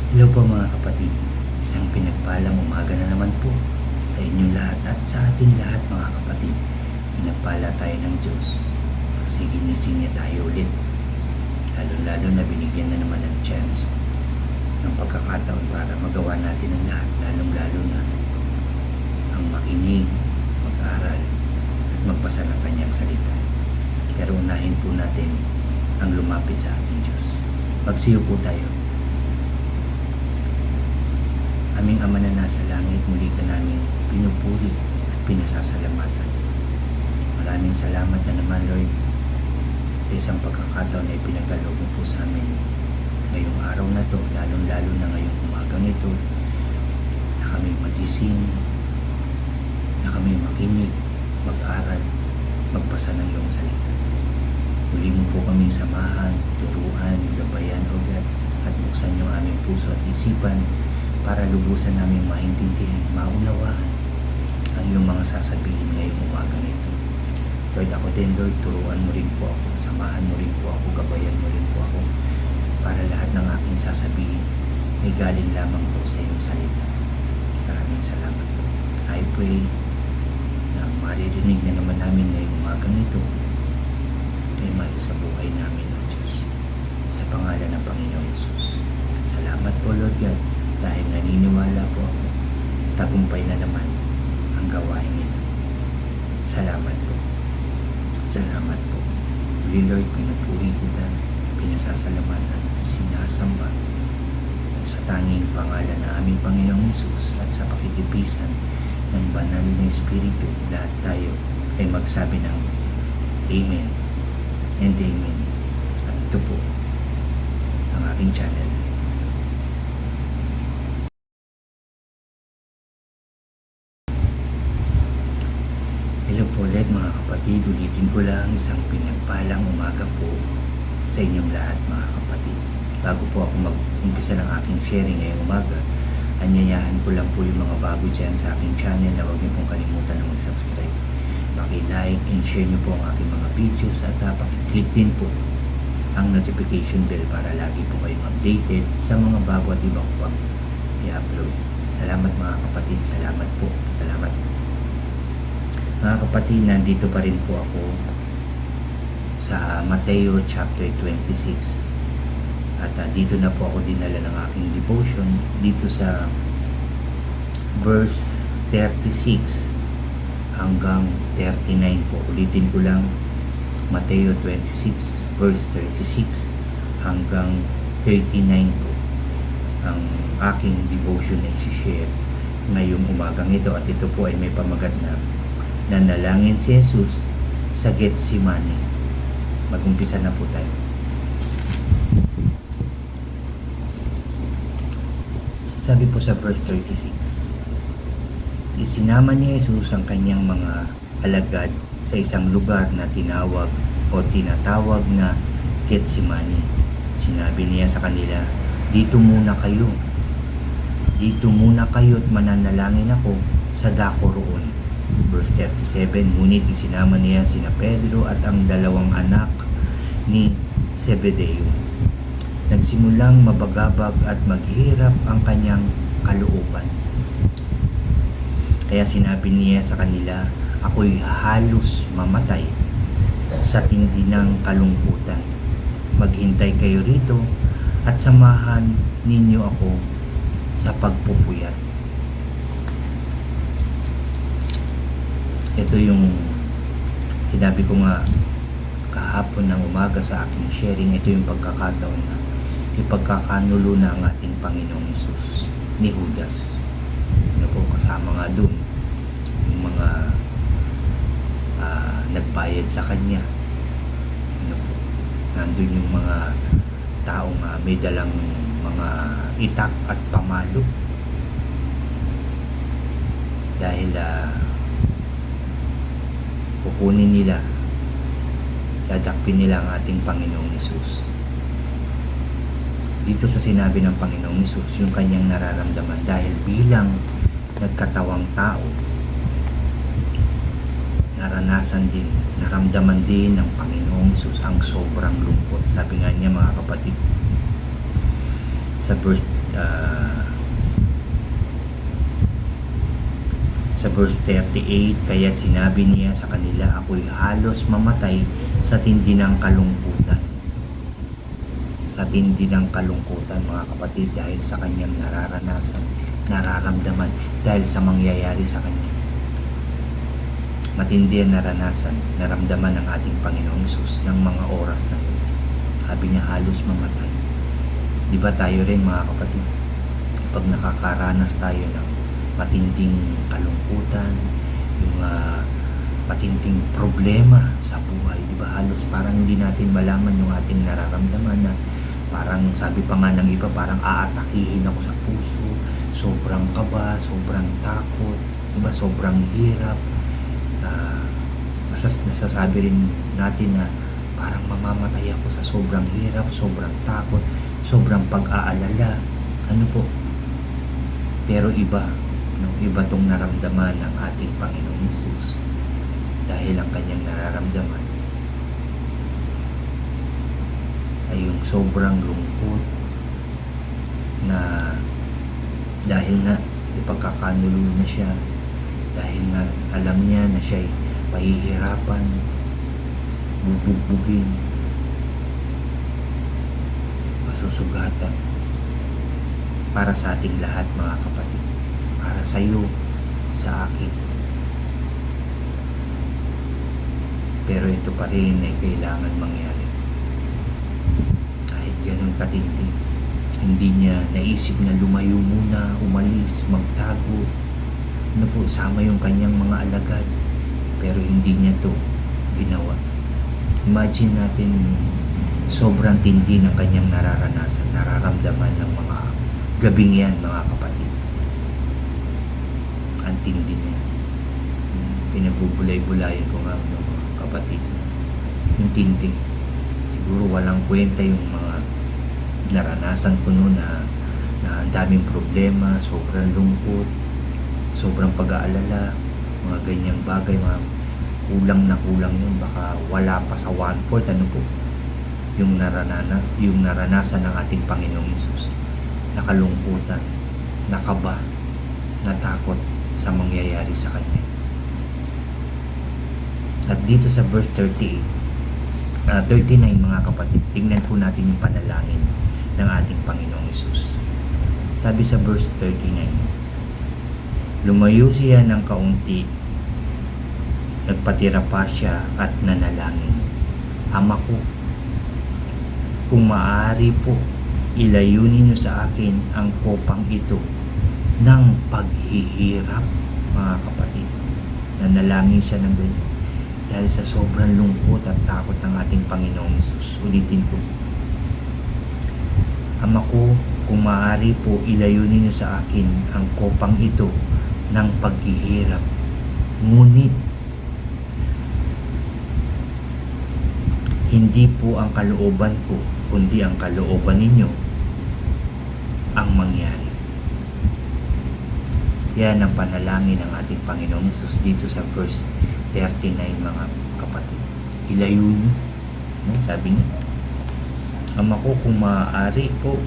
Hello po mga kapatid, isang pinagpalang umaga na naman po sa inyong lahat at sa ating lahat mga kapatid. Pinagpala tayo ng Diyos kasi ginising niya tayo ulit. Lalo-lalo na binigyan na naman ng chance ng pagkakataon para magawa natin ang lahat, lalong-lalo na ang makinig, mag-aral at magbasa ng kanyang salita. Pero unahin po natin ang lumapit sa ating Diyos. Magsiyo po tayo. Aming Ama na nasa langit, muli ka namin pinupuri at pinasasalamatan. Maraming salamat na naman, Lord, sa isang pagkakataon na ipinagkaloob mo po sa amin ngayong araw na to, lalong-lalo na ngayong umagang ito, na kami magising, na kami makinig, mag-aral, magbasa ng iyong salita. Muli mo po kaming samahan, turuan, gabayan, o God, at buksan niyo aming puso at isipan para lubusan namin maintindihan, maunawaan ang iyong mga sasabihin ngayong umaga nito. Lord, ako din, Lord, turuan mo rin po ako, samahan mo rin po ako, gabayan mo rin po ako, para lahat ng aking sasabihin ay galing lamang po sa iyong salita. Maraming salamat po. I pray na maririnig na naman namin ngayong umaga nito ay mali sa buhay namin ng Diyos. Sa pangalan ng Panginoong Hesus. Salamat po, Lord God, dahil naniniwala po ako, tagumpay na naman ang gawain nito. Salamat po. Salamat po. Muli, Lord, pinupuri kita, pinasasalamatan, sinasamba sa tanging pangalan ng aming Panginoong Hesus at sa pakitipisan ng banal na Espiritu, lahat tayo ay magsabi ng Amen and Amen. At ito po ang aking channel. Hello po ulit mga kapatid, ulitin ko lang isang pinagpalang umaga po sa inyong lahat mga kapatid. Bago po ako mag-umpisa ng aking sharing ngayong umaga, anyayahan ko lang po yung mga bago dyan sa aking channel na huwag niyo pong kalimutan na mag-subscribe. Paki-like and share niyo po ang aking mga videos at paki-click din po ang notification bell para lagi po kayong updated sa mga bago at ibang pag i-upload. Salamat mga kapatid, salamat po, salamat. Mga kapatid, nandito pa rin po ako sa Mateo chapter 26 at dito na po ako dinala ng aking devotion dito sa verse 36 hanggang 39 po. Ulitin ko lang, Mateo 26 verse 36 hanggang 39 po ang aking devotion na i-share ngayong umagang ito, at ito po ay may pamagat na nanalangin si Jesus sa Getsemani. Mag-umpisa na po tayo. Sabi po sa verse 36, isinama ni Jesus ang kanyang mga alagad sa isang lugar na tinawag o tinatawag na Getsemani. Sinabi niya sa kanila, dito muna kayo at mananalangin ako sa dako roon. Verse 37, ngunit isinama niya sina Pedro at ang dalawang anak ni Zebedeo. Nagsimulang mabagabag at maghirap ang kanyang kalooban. Kaya sinabi niya sa kanila, ako'y halos mamatay sa tindi ng kalungkutan. Maghintay kayo rito at samahan ninyo ako sa pagpupuyat. Ito yung sinabi ko nga kahapon ng umaga sa aking sharing. Ito yung pagkakataon na ipagkakanulo na ang ating Panginoong Hesus ni Judas. Ano po, kasama nga dun yung mga nagbayad sa kanya. Ano po, nandun yung mga taong may dalang mga itak at pamalo dahil kukunin nila, dadakpin nila ang ating Panginoong Hesus. Dito sa sinabi ng Panginoong Hesus, yung kanyang nararamdaman dahil bilang nagkatawang tao, naranasan din, naramdaman din ng Panginoong Hesus ang sobrang lungkot. Sabi nga niya mga kapatid, sa verse ah, sa verse 38, kaya't sinabi niya sa kanila, ako'y halos mamatay sa tindi ng kalungkutan. Sa tindi ng kalungkutan, mga kapatid, dahil sa kanyang nararanasan, nararamdaman, dahil sa mangyayari sa kanya. Matindi ang naranasan, naramdaman ng ating Panginoong Hesus ng mga oras na ito. Sabi niya, halos mamatay. Di ba tayo rin, mga kapatid, pag nakakaranas tayo ng matinding kalungkutan, yung matinding problema sa buhay, di ba, halos parang hindi natin malaman yung ating nararamdaman, na parang sabi pa nga ng iba, parang aatakihin ako sa puso, sobrang kaba, sobrang takot, di ba, sobrang hirap. Nasasabi rin natin na parang mamamatay ako sa sobrang hirap, sobrang takot, sobrang pag-aalala. Ano po? Pero iba tong naramdaman ng ating Panginoong Hesus, dahil ang kanyang nararamdaman ay yung sobrang lungkot na dahil nga ipagkakanulo na siya, dahil nga alam niya na siya'y pahihirapan, bubugbugin, masusugatan para sa ating lahat, mga kapatid, para sa iyo, sa akin. Pero ito pa rin ay kailangan mangyari. Kahit ganun katindi, hindi niya naisip na lumayo muna, umalis, magtago, na po, sama yung kanyang mga alagad, pero hindi niya to ginawa. Imagine natin, sobrang tindi ng kanyang nararanasan, nararamdaman ng mga gabing yan, mga kapatid. Ang tindi niya. Pinagbubulay-bulayan ko nga, mga kapatid, yung tindi. Siguro walang kwenta yung mga naranasan ko noon, na ang daming problema, sobrang lungkot, sobrang pag-aalala, mga ganyang bagay, mga kulang na kulang yun, baka wala pa sa 1/4, ano po, yung naranasan ng ating Panginoong Hesus. Nakalungkutan, nakaba, natakot sa mangyayari sa kanya. At dito sa verse 39, mga kapatid, tingnan po natin yung panalangin ng ating Panginoong Hesus. Sabi sa verse 39, lumayo siya ng kaunti, nagpatira pa siya at nanalangin. Ama ko, kung maaari po, ilayunin niyo sa akin ang kopang ito ng paghihirap, mga kapatid. Nanalangin siya ng ganyan dahil sa sobrang lungkot at takot ng ating Panginoong Hesus. Ulitin ko, Ama ko, kung maaari po, ilayunin niyo sa akin ang kopang ito ng paghihirap. Ngunit hindi po ang kalooban ko, kundi ang kalooban ninyo ang mangyari. Yan ang panalangin ng ating Panginoong Hesus dito sa verse 39, mga kapatid. Ilayo niyo, sabi niya, Ama ko, kung maaari po,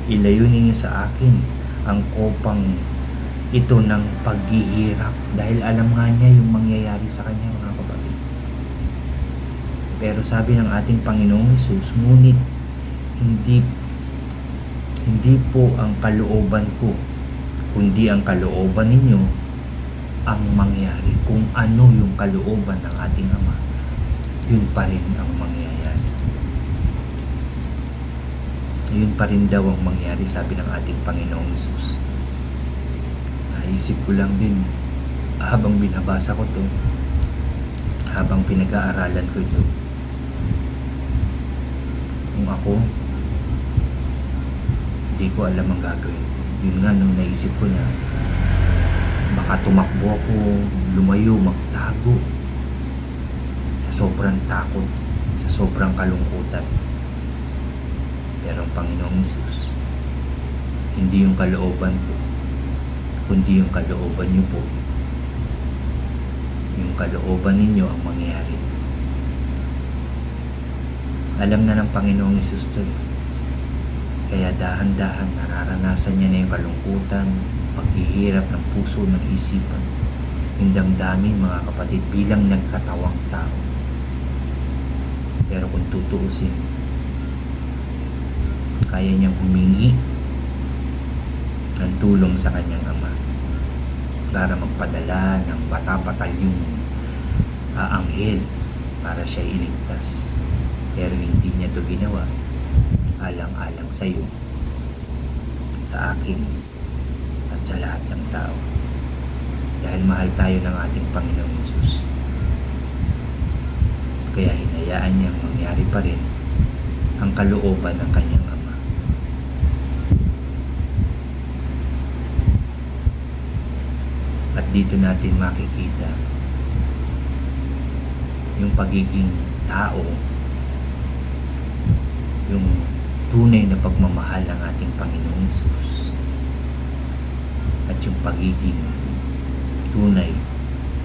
ilayunin niyo sa akin ang kopang ito ng paghihirap, dahil alam nga niya yung mangyayari sa kanya, mga kapatid. Pero sabi ng ating Panginoong Hesus, ngunit hindi po ang kalooban ko, kundi ang kalooban ninyo ang mangyari. Kung ano yung kalooban ng ating Ama, yun pa rin ang mangyayari. Yun pa rin daw ang mangyari, sabi ng ating Panginoong Hesus. Naisip ko lang din, habang binabasa ko to, habang pinag-aaralan ko ito, kung ako, hindi ko alam ang gagawin. Yun nga, nung naisip ko na baka tumakbo ako, lumayo, magtago sa sobrang takot, sa sobrang kalungkutan. Pero ang Panginoong Hesus, hindi yung kalooban ko, kundi yung kalooban niyo po. Yung kalooban ninyo ang mangyayari. Alam na ng Panginoong Hesus to. Kaya dahan-dahan nararanasan niya na yung kalungkutan, paghihirap ng puso, ng isipan, yung damdamin mga kapatid bilang nagkatawang tao. Pero kung tutuusin, kaya niyang humingi ng tulong sa kanyang ama para magpadala ng bata-batalyong anghel para siya iligtas. Pero hindi niya ito ginawa alang-alang sa iyo, sa akin, at sa lahat ng tao. Dahil mahal tayo ng ating Panginoong Hesus. Kaya hinayaan niyang mangyari pa rin ang kalooban ng kanyang ama. At dito natin makikita yung pagiging tao, yung tunay na pagmamahal ng ating Panginoong Hesus, at yung pagiging tunay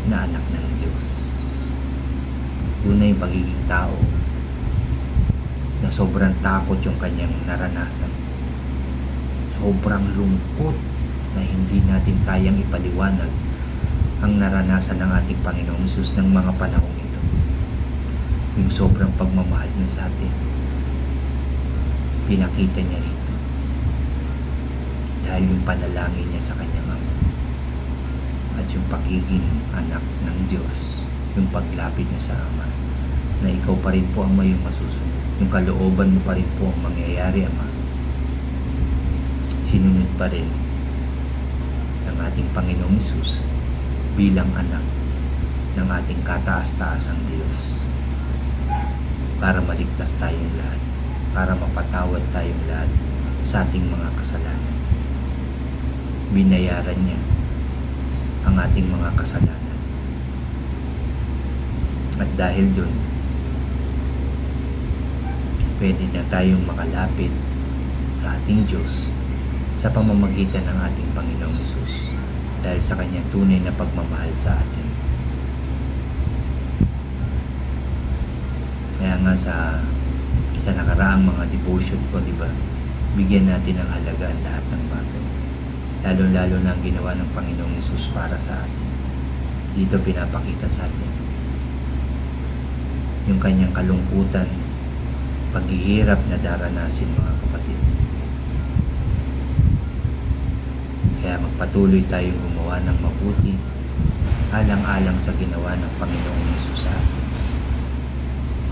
na anak ng Diyos. Tunay pagiging tao na sobrang takot yung kanyang naranasan. Sobrang lungkot na hindi natin kayang ipaliwanag ang naranasan ng ating Panginoong Hesus ng mga panahong ito. Yung sobrang pagmamahal niya sa atin, pinakita niya rito dahil yung panalangin niya sa kanyang ama at yung pagiging anak ng Diyos, yung paglapit niya sa ama na ikaw pa rin po ang may masusunod, yung kalooban mo pa rin po ang mangyayari, ama. Sinunod pa rin ng ating Panginoong Hesus bilang anak ng ating kataas-taasang Diyos para maligtas tayong lahat, para mapatawad tayong lahat sa ating mga kasalanan. Binayaran niya ang ating mga kasalanan. At dahil dun, pwede na tayong makalapit sa ating Diyos sa pamamagitan ng ating Panginoong Hesus dahil sa kanyang tunay na pagmamahal sa atin. Kaya nga sa nakaraang mga devotion ko, di ba? Bigyan natin ng halaga ang lahat ng bagay. Lalo-lalo na ang ginawa ng Panginoong Hesus para sa atin. Dito pinapakita sa atin yung kanyang kalungkutan, paghihirap na daranasin, mga kapatid. Kaya magpatuloy tayong gumawa ng mabuti alang-alang sa ginawa ng Panginoong Hesus sa atin.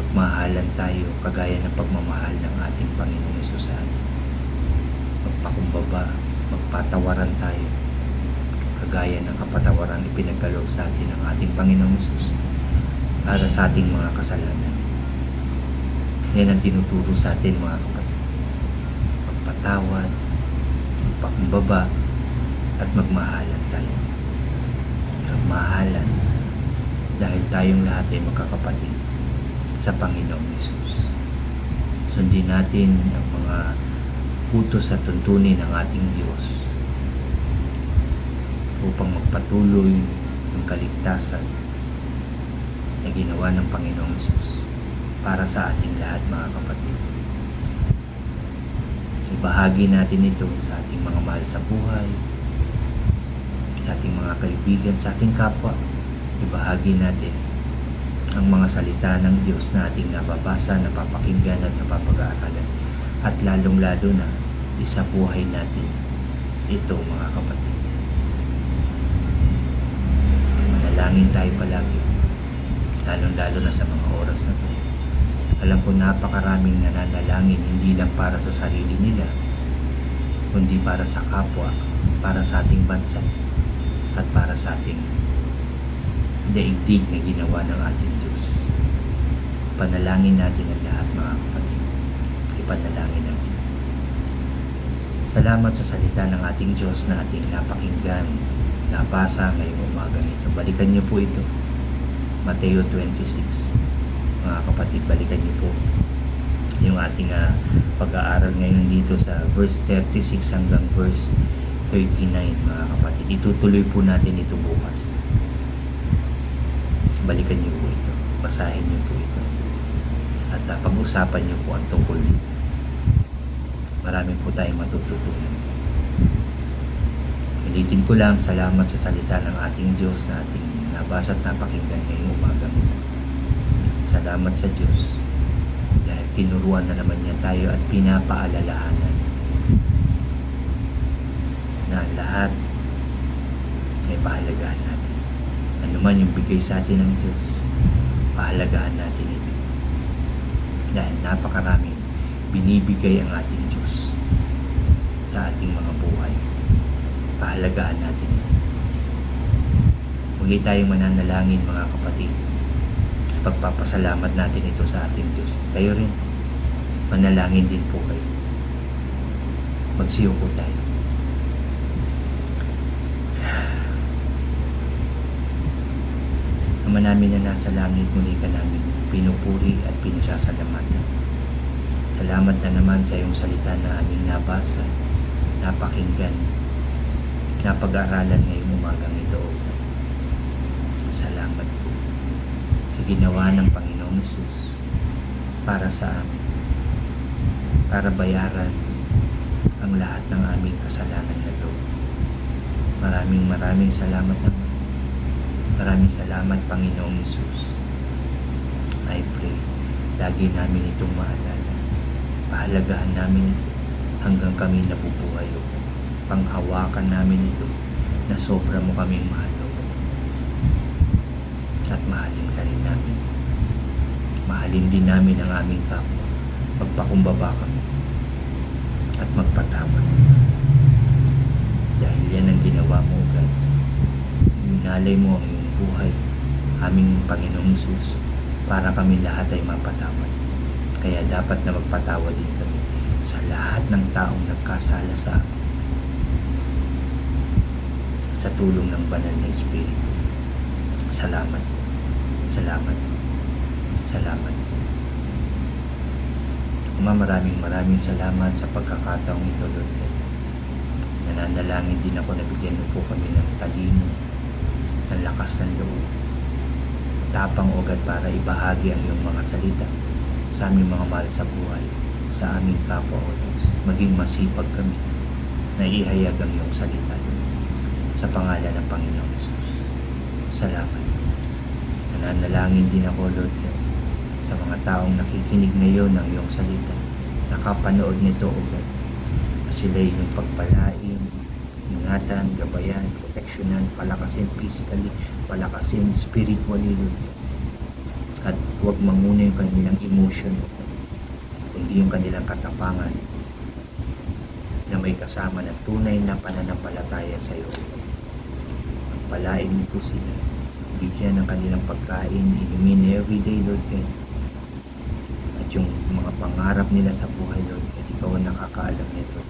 Magmahalan tayo kagaya ng pagmamahal ng ating Panginoong Hesus sa atin. Magpakumbaba, magpatawaran tayo kagaya ng kapatawaran ipinagkaloob sa atin ng ating Panginoong Hesus para sa ating mga kasalanan. Yan ang tinuturo sa atin, mga kapatid. Magpatawad, magpakumbaba, at magmahalan tayo. Magmahalan dahil tayong lahat ay magkakapatid sa Panginoong Hesus. Sundin natin ang mga utos at tuntunin ng ating Diyos upang magpatuloy ng kaligtasan na ginawa ng Panginoong Hesus para sa ating lahat, mga kapatid. Ibahagi natin ito sa ating mga mahal sa buhay, sa ating mga kaibigan, sa ating kapwa. Ibahagi natin ang mga salita ng Diyos na ating nababasa, napapakinggan at napapag-aaralan. At lalong-lalo na isabuhay natin ito, mga kapatid. Manalangin tayo palagi, lalong-lalo na sa mga oras na ito. Alam ko napakaraming nananalangin hindi lang para sa sarili nila, kundi para sa kapwa, para sa ating bansa, at para sa ating daigdig na ginawa ng ating Diyos. Panalangin natin ang lahat, mga kapatid. Ipanalangin natin. Salamat sa salita ng ating Diyos na ating napakinggan, nabasa ngayong umaga nito. Balikan niyo po ito. Mateo 26. Mga kapatid, balikan niyo po yung ating pag-aaral ngayon dito sa verse 36 hanggang verse 39, mga kapatid. Itutuloy po natin ito bukas. Balikan niyo po ito, basahin niyo po ito, at pag-usapan niyo po ang tungkol dito. Marami po tayong matututunan. Ulitin ko lang, salamat sa salita ng ating Diyos na ating nabasa at napakinggan ngayong umaga. Salamat sa Diyos dahil tinuruan na naman niya tayo at pinapaalalahanan na lahat ay pahalagahan natin. Ano man yung bigay sa atin ng Diyos, pahalagahan natin ito. Dahil napakaraming binibigay ang ating Diyos sa ating mga buhay. Pahalagahan natin ito. Muli tayong mananalangin mga kapatid. Pagpapasalamat natin ito sa ating Diyos. Kayo rin, manalangin din po kayo. Magsiyo po tayo. Ama namin na nasa langit, muli ka namin pinupuri at pinasasalamatan. Salamat na naman sa iyong salita na aming nabasa, napakinggan, napag-aralan ngayong umagang ito. Salamat po sa ginawa ng Panginoong Hesus para sa amin, para bayaran ang lahat ng aming kasalanan na ito. Maraming salamat naman. Maraming salamat, Panginoong Hesus. I pray, lagi namin itong maalala. Pahalagahan namin ito hanggang kami nabubuhay. Panghawakan namin ito na sobra mo kaming mahal. At mahalin ka rin namin. Mahalin din namin ang aming kapwa. Magpakumbaba kami at magpatawad. Dahil yan ang ginawa mo, God. Inalay mo ang iyong buhay, aming Panginoong Hesus, para kami lahat ay mapatawad. Kaya dapat na magpatawad din kami sa lahat ng taong nagkasala sa amin. Sa tulong ng banal na Espiritu. Salamat. Salamat. Salamat. Ama, maraming salamat sa pagkakataong ito, Lord. Nananalangin din ako na bigyan mo po kami ng talino, ng lakas ng loob, tapang ugat para ibahagi ang iyong mga salita sa aming mga mahal sa buhay, sa aming kapwa o Diyos. Maging masipag kami na ihayag ang iyong salita, Lord, sa pangalan ng Panginoong Hesus. Salamat. Nananalangin din ako, Lord, sa mga taong nakikinig ngayon ng iyong salita, nakapanood nito, O God, na sila yung pagpalain, ingatan, gabayan, proteksyonan, palakasin physically, palakasin spiritually, Lord. At huwag manguna yung kanilang emotion, kundi yung kanilang katapangan na may kasama na tunay na pananampalataya sa iyo. Pagpalain mo po sila, bigyan ng kanilang pagkain, inumin everyday, Lord, at yung mga pangarap nila sa buhay, Lord, at ikaw ang nakakaalam nito.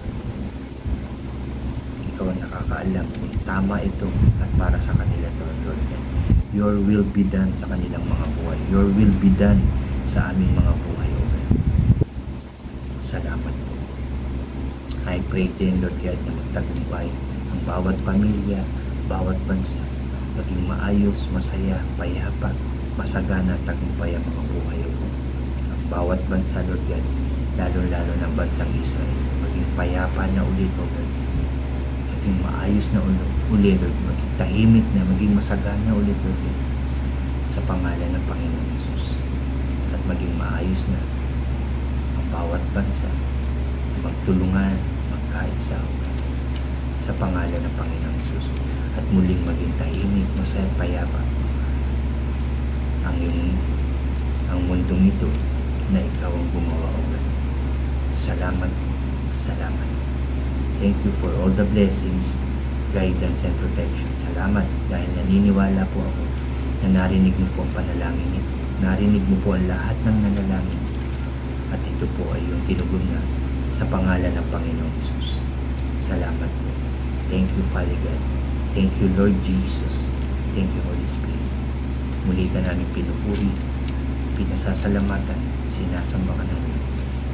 Ikaw ang nakakaalam kung tama ito at para sa kanila to, Lord. Your will be done sa kanilang mga buhay. Your will be done sa aming mga buhay, O God. Salamat po. I pray din, Lord God, na magtagumpay ang bawat pamilya, bawat bansa, maging maayos, masaya, payapa, masagana at tagumpay ang mga buhay, O God. Ang bawat bansa, Lord God, lalo-lalo ng bansang Israel, maging payapa na ulit, O God. Maging maayos na ulit, Lord. Maging tahimik na, maging masagana ulit, Lord, sa pangalan ng Panginoong Hesus. At maging maayos na ang bawat bansa, magtulungan, magkaisa, sa pangalan ng Panginoong Hesus. At muling maging tahimik, masaya, payapa ang mundong ito na ikaw ang gumawa, O God. Salamat. Salamat. Thank you for all the blessings, guidance, and protection. Salamat dahil naniniwala po ako na narinig mo po ang panalangin ito. Narinig mo po ang lahat ng nanalangin. At ito po ay yung tinugon na sa pangalan ng Panginoong Hesus. Salamat po. Thank you, Father God. Thank you, Lord Jesus. Thank you, Holy Spirit. Muli ka namin pinupuri, pinasasalamatan, sinasamba ka namin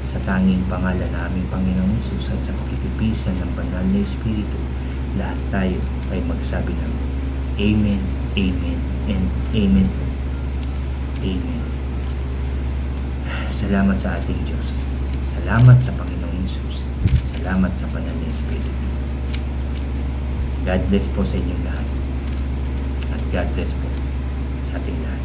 sa tanging pangalan na aming Panginoong Hesus at sa pakitipisan ng banal na Espiritu. Lahat tayo ay magsabi ng Amen, Amen, and Amen. Amen. Salamat sa ating Diyos. Salamat sa Panginoong Hesus. Salamat sa banal na Espiritu. God bless po sa inyong lahat. At God bless po sa ating lahat.